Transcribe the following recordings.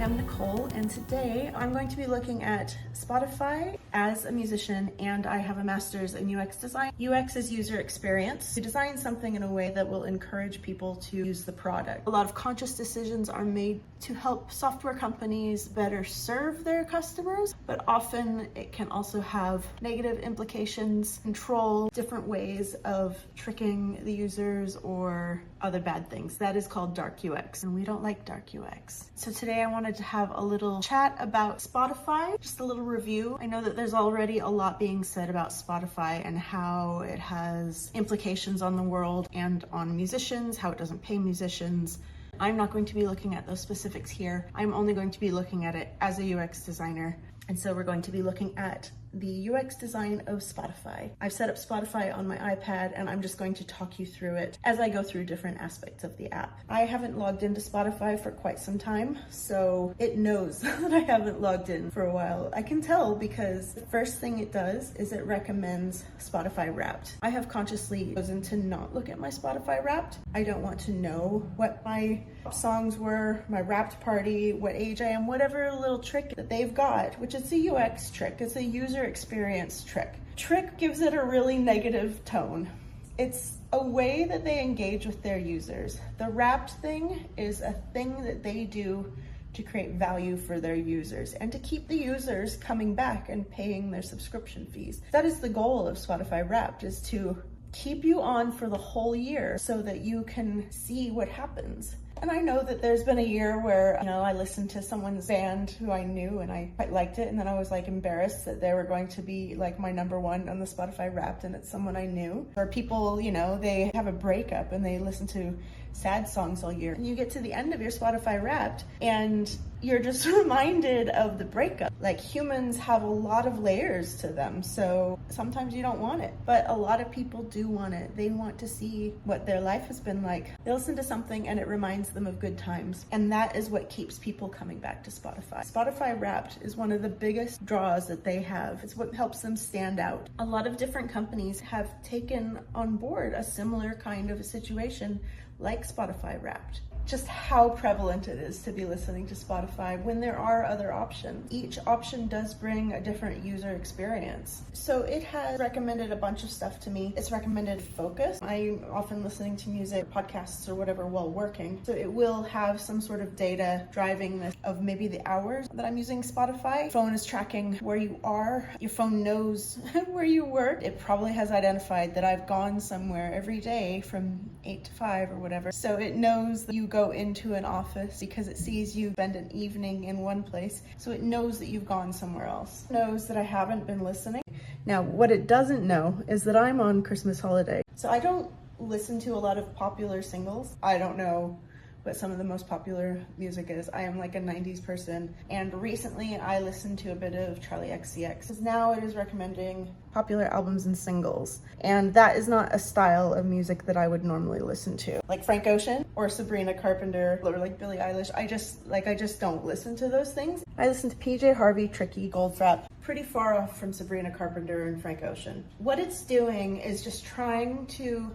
am Nicole, and today I'm going to be looking at Spotify as a musician, and I have a master's in UX design. UX is user experience. You design something in a way that will encourage people to use the product. A lot of conscious decisions are made to help software companies better serve their customers, but often it can also have negative implications, control different ways of tricking the users or other bad things. That is called dark UX, and we don't like dark UX. So today I wanted to have a little chat about Spotify, just a little review. I know that there's already a lot being said about Spotify and how it has implications on the world and on musicians, how it doesn't pay musicians. I'm not going to be looking at those specifics here. I'm only going to be looking at it as a UX designer. And so we're going to be looking at the UX design of Spotify. I've set up Spotify on my iPad, and I'm just going to talk you through it as I go through different aspects of the app. I haven't logged into Spotify for quite some time, so it knows that I haven't logged in for a while. I can tell because the first thing it does is it recommends Spotify Wrapped. I have consciously chosen to not look at my Spotify Wrapped. I don't want to know what my songs were, my Wrapped party, what age I am, whatever little trick that they've got, which is a UX trick. It's a user experience trick. Trick gives it a really negative tone. It's a way that they engage with their users. The Wrapped thing is a thing that they do to create value for their users and to keep the users coming back and paying their subscription fees. That is the goal of Spotify Wrapped, is to keep you on for the whole year so that you can see what happens. And I know that there's been a year where, I listened to someone's band who I knew and I quite liked it, and then I was like embarrassed that they were going to be like my number one on the Spotify Wrapped and it's someone I knew. Or people, they have a breakup and they listen to sad songs all year. And you get to the end of your Spotify Wrapped and you're just reminded of the breakup. Like, humans have a lot of layers to them, so sometimes you don't want it, but a lot of people do want it. They want to see what their life has been like. They listen to something and it reminds them of good times, and that is what keeps people coming back to Spotify. Spotify Wrapped is one of the biggest draws that they have. It's what helps them stand out. A lot of different companies have taken on board a similar kind of a situation like Spotify Wrapped. Just how prevalent it is to be listening to Spotify when there are other options. Each option does bring a different user experience. So it has recommended a bunch of stuff to me. It's recommended focus. I'm often listening to music, podcasts, or whatever while working. So it will have some sort of data driving this of maybe the hours that I'm using Spotify. Your phone is tracking where you are. Your phone knows where you work. It probably has identified that I've gone somewhere every day from 8 to 5 or whatever. So it knows that you go into an office because it sees you spend an evening in one place, so it knows that you've gone somewhere else. It knows that I haven't been listening. Now, what it doesn't know is that I'm on Christmas holiday, so I don't listen to a lot of popular singles. I don't know what some of the most popular music is. I am like a 90s person, and recently I listened to a bit of Charli XCX, because now it is recommending popular albums and singles, and that is not a style of music that I would normally listen to. Like Frank Ocean or Sabrina Carpenter or like Billie Eilish, I just don't listen to those things. I listen to PJ Harvey, Tricky, Goldfrapp, pretty far off from Sabrina Carpenter and Frank Ocean. What it's doing is just trying to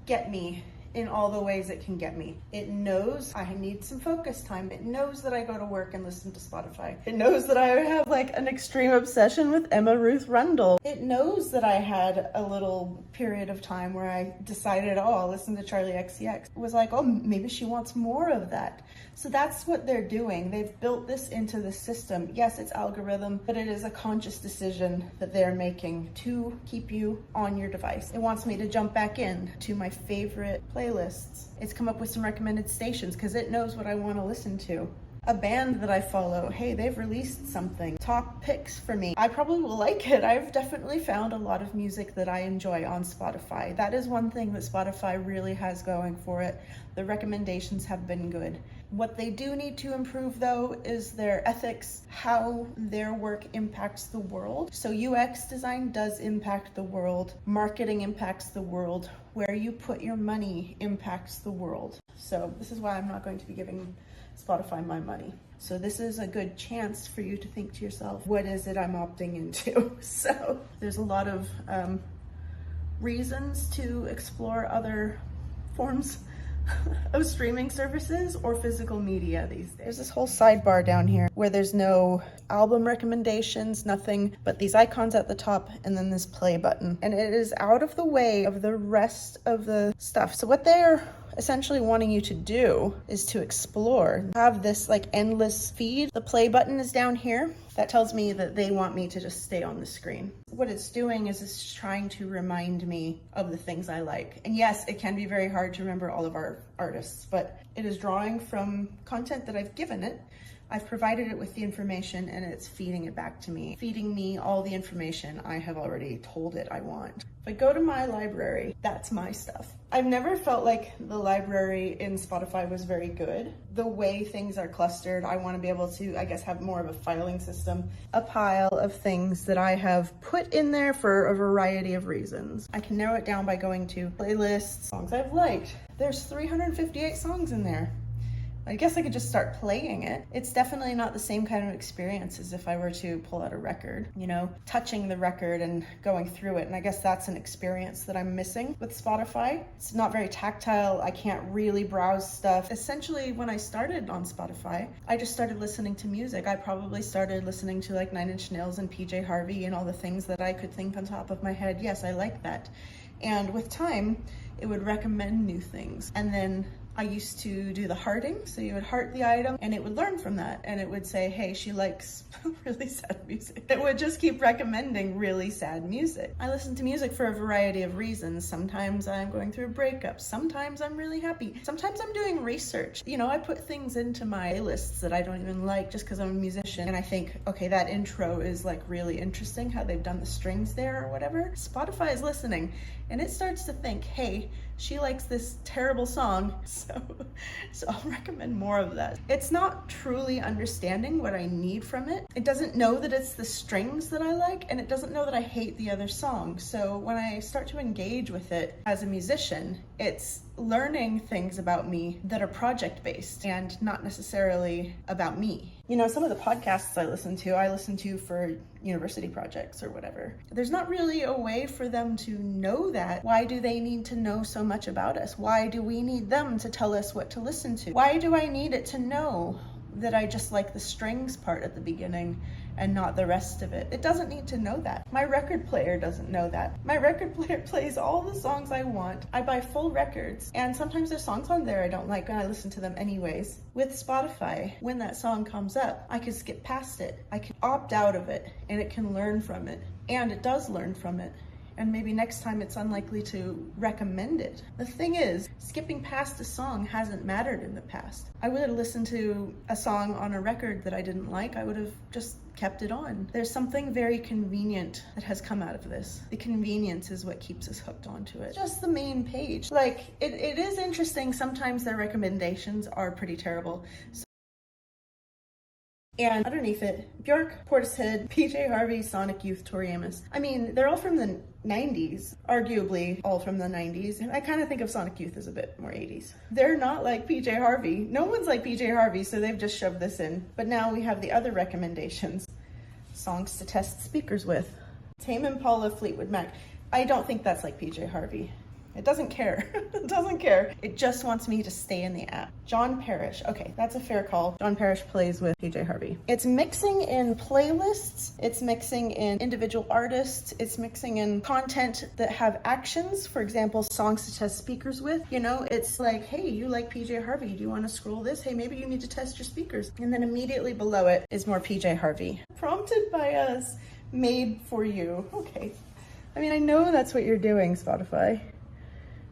get me in all the ways it can get me. It knows I need some focus time. It knows that I go to work and listen to Spotify. It knows that I have like an extreme obsession with Emma Ruth Rundle. It knows that I had a little period of time where I decided, I'll listen to Charli XCX. It was like, maybe she wants more of that. So that's what they're doing. They've built this into the system. Yes, it's algorithm, but it is a conscious decision that they're making to keep you on your device. It wants me to jump back in to my favorite playlists. It's come up with some recommended stations because it knows what I want to listen to. A band that I follow, hey, they've released something. Top picks for me. I probably will like it. I've definitely found a lot of music that I enjoy on Spotify. That is one thing that Spotify really has going for it. The recommendations have been good. What they do need to improve, though, is their ethics, how their work impacts the world. So UX design does impact the world. Marketing impacts the world. Where you put your money impacts the world. So this is why I'm not going to be giving Spotify my money. So this is a good chance for you to think to yourself, what is it I'm opting into? So there's a lot of reasons to explore other forms of streaming services or physical media these days. There's this whole sidebar down here where there's no album recommendations, nothing but these icons at the top and then this play button. And it is out of the way of the rest of the stuff. So what they're essentially wanting you to do is to explore, have this like endless feed. The play button is down here. That tells me that they want me to just stay on the screen. What it's doing is it's trying to remind me of the things I like. And yes, it can be very hard to remember all of our artists, but it is drawing from content that I've given it. I've provided it with the information and it's feeding it back to me, feeding me all the information I have already told it I want. If I go to my library, that's my stuff. I've never felt like the library in Spotify was very good. The way things are clustered, I want to be able to, I guess, have more of a filing system, a pile of things that I have put in there for a variety of reasons. I can narrow it down by going to playlists, songs I've liked. There's 358 songs in there. I guess I could just start playing it. It's definitely not the same kind of experience as if I were to pull out a record, you know, touching the record and going through it. And I guess that's an experience that I'm missing with Spotify. It's not very tactile. I can't really browse stuff. Essentially, when I started on Spotify, I just started listening to music. I probably started listening to like Nine Inch Nails and PJ Harvey and all the things that I could think on top of my head. Yes, I like that. And with time, it would recommend new things. And then I used to do the hearting, so you would heart the item and it would learn from that and it would say, hey, she likes really sad music. It would just keep recommending really sad music. I listen to music for a variety of reasons. Sometimes I'm going through a breakup. Sometimes I'm really happy. Sometimes I'm doing research. You know, I put things into my lists that I don't even like just because I'm a musician and I think, okay, that intro is like really interesting, how they've done the strings there or whatever. Spotify is listening and it starts to think, hey, she likes this terrible song, so I'll recommend more of that. It's not truly understanding what I need from it. It doesn't know that it's the strings that I like, and it doesn't know that I hate the other song. So when I start to engage with it as a musician, it's learning things about me that are project-based and not necessarily about me. You know, some of the podcasts I listen to for university projects or whatever. There's not really a way for them to know that. Why do they need to know so much about us? Why do we need them to tell us what to listen to? Why do I need it to know that I just like the strings part at the beginning and not the rest of it? It doesn't need to know that. My record player doesn't know that. My record player plays all the songs I want. I buy full records, and sometimes there's songs on there I don't like and I listen to them anyways. With Spotify, when that song comes up, I can skip past it. I can opt out of it and it can learn from it. And it does learn from it. And maybe next time it's unlikely to recommend it. The thing is, skipping past a song hasn't mattered in the past. I would have listened to a song on a record that I didn't like. I would have just kept it on. There's something very convenient that has come out of this. The convenience is what keeps us hooked onto it. Just the main page. Like, it is interesting. Sometimes their recommendations are pretty terrible. And underneath it, Bjork, Portishead, PJ Harvey, Sonic Youth, Tori Amos. I mean, they're all from the 90s, arguably all from the 90s. And I kind of think of Sonic Youth as a bit more 80s. They're not like PJ Harvey. No one's like PJ Harvey, so they've just shoved this in. But now we have the other recommendations. Songs to test speakers with. Tame Impala, Fleetwood Mac. I don't think that's like PJ Harvey. It doesn't care. It doesn't care. It just wants me to stay in the app. John Parrish. Okay, that's a fair call. John Parrish plays with PJ Harvey. It's mixing in playlists. It's mixing in individual artists. It's mixing in content that have actions. For example, songs to test speakers with. You know, it's like, hey, you like PJ Harvey. Do you want to scroll this? Hey, maybe you need to test your speakers. And then immediately below it is more PJ Harvey. Prompted by us, made for you. Okay. I mean, I know that's what you're doing, Spotify.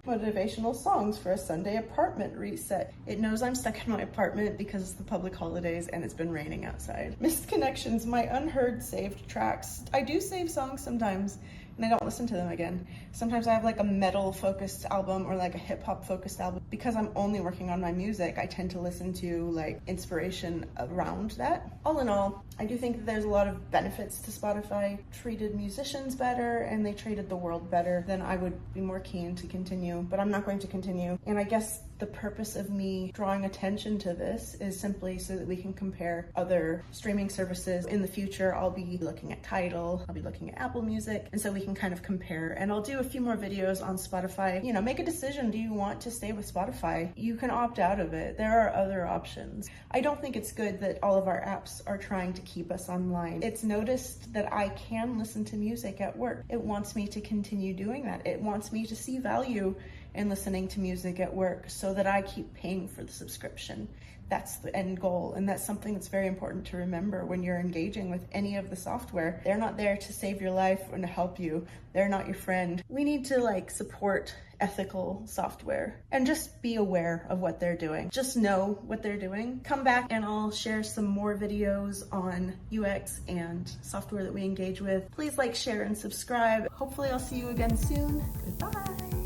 Motivational songs for a Sunday apartment reset. It knows I'm stuck in my apartment because it's the public holidays and it's been raining outside. Missed connections, my unheard saved tracks. I do save songs sometimes and I don't listen to them again. Sometimes I have like a metal focused album or like a hip hop focused album. Because I'm only working on my music, I tend to listen to like inspiration around that. All in all, I do think that there's a lot of benefits to Spotify. Treated musicians better and they treated the world better. Then I would be more keen to continue, but I'm not going to continue. And I guess The purpose of me drawing attention to this is simply so that we can compare other streaming services. In the future, I'll be looking at Tidal, I'll be looking at Apple Music, and so we can kind of compare. And I'll do a few more videos on Spotify. You know, make a decision. Do you want to stay with Spotify? You can opt out of it. There are other options. I don't think it's good that all of our apps are trying to keep us online. It's noticed that I can listen to music at work. It wants me to continue doing that. It wants me to see value in listening to music at work so that I keep paying for the subscription. That's the end goal, and that's something that's very important to remember when you're engaging with any of the software. They're not there to save your life and to help you. They're not your friend. We need to support ethical software and just be aware of what they're doing. Just know what they're doing. Come back and I'll share some more videos on UX and software that we engage with. Please like, share, and subscribe. Hopefully I'll see you again soon. Goodbye.